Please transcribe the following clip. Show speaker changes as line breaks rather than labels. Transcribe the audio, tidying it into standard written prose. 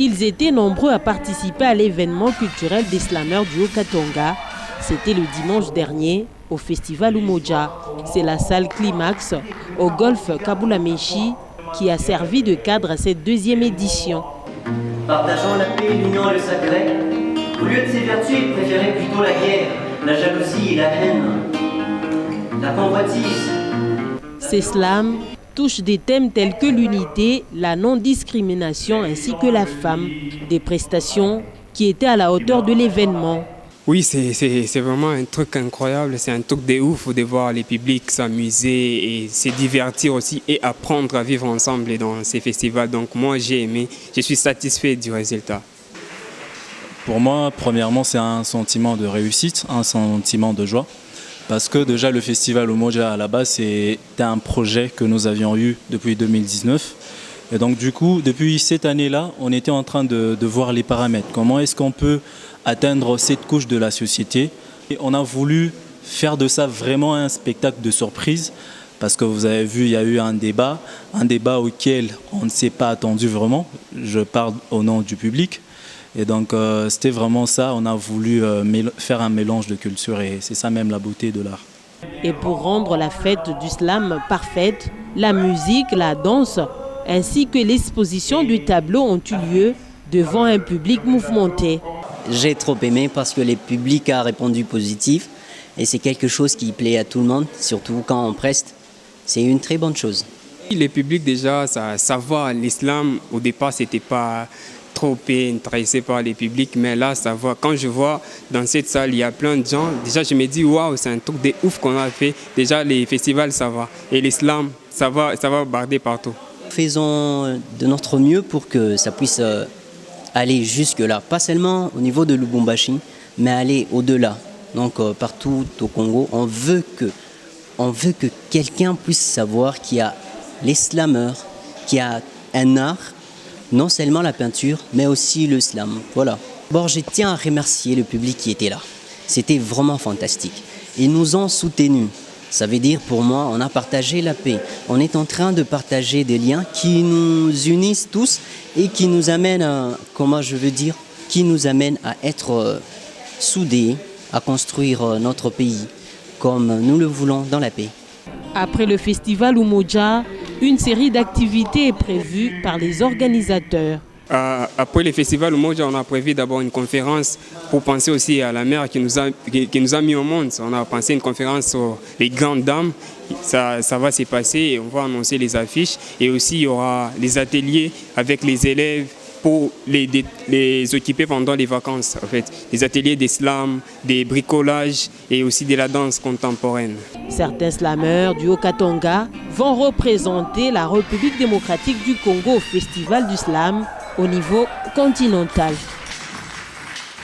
Ils étaient nombreux à participer à l'événement culturel des slameurs du Haut-Katanga. C'était le dimanche dernier au festival Umoja. C'est la salle Climax au golf Kabulameshi qui a servi de cadre à cette deuxième édition.
Partageant la paix, l'union et le sacré, au lieu de ces vertus, ils préféraient plutôt la guerre, la jalousie, la haine, la convoitise.
Ces slams touchent des thèmes tels que l'unité, la non-discrimination ainsi que la femme. Des prestations qui étaient à la hauteur de l'événement.
Oui, c'est vraiment un truc incroyable, c'est un truc de ouf de voir les publics s'amuser et se divertir aussi et apprendre à vivre ensemble dans ces festivals. Donc moi j'ai aimé, je suis satisfait du résultat.
Pour moi, premièrement, c'est un sentiment de réussite, un sentiment de joie. Parce que déjà le festival Umoja à la base c'était un projet que nous avions eu depuis 2019. Et donc du coup, depuis cette année-là, on était en train de voir les paramètres. Comment est-ce qu'on peut atteindre cette couche de la société? Et on a voulu faire de ça vraiment un spectacle de surprise. Parce que vous avez vu, il y a eu un débat auquel on ne s'est pas attendu vraiment. Je parle au nom du public. Et donc c'était vraiment ça, on a voulu faire un mélange de cultures et c'est ça même la beauté de l'art.
Et pour rendre la fête du slam parfaite, la musique, la danse ainsi que l'exposition du tableau ont eu lieu devant un public mouvementé.
J'ai trop aimé parce que le public a répondu positif et c'est quelque chose qui plaît à tout le monde, surtout quand on preste. C'est une très bonne chose.
Le public déjà, ça va, l'islam au départ c'était pas trop intéressé par les publics, mais là ça va. Quand je vois dans cette salle il y a plein de gens, déjà je me dis waouh, c'est un truc de ouf qu'on a fait. Déjà les festivals ça va et l'islam ça va barder partout.
Faisons de notre mieux pour que ça puisse aller jusque là, pas seulement au niveau de Lubumbashi, mais aller au-delà. Donc partout au Congo, on veut que quelqu'un puisse savoir qu'il y a les slameurs, qu'il y a un art. Non seulement la peinture, mais aussi le slam. Voilà. Bon, je tiens à remercier le public qui était là. C'était vraiment fantastique. Ils nous ont soutenus. Ça veut dire, pour moi, on a partagé la paix. On est en train de partager des liens qui nous unissent tous et qui nous amènent à, qui nous amènent à être soudés, à construire notre pays comme nous le voulons dans la paix.
Après le festival Umoja, une série d'activités est prévue par les organisateurs.
Après le festival Umoja, on a prévu d'abord une conférence pour penser aussi à la mère qui nous a mis au monde. On a pensé une conférence sur les grandes dames. Ça va se passer et on va annoncer les affiches. Et aussi, il y aura les ateliers avec les élèves pour les occuper pendant les vacances. En fait. Des ateliers d'islam, des bricolages et aussi de la danse contemporaine.
Certains slameurs du Haut-Katanga vont représenter la République démocratique du Congo au Festival du Slam au niveau continental.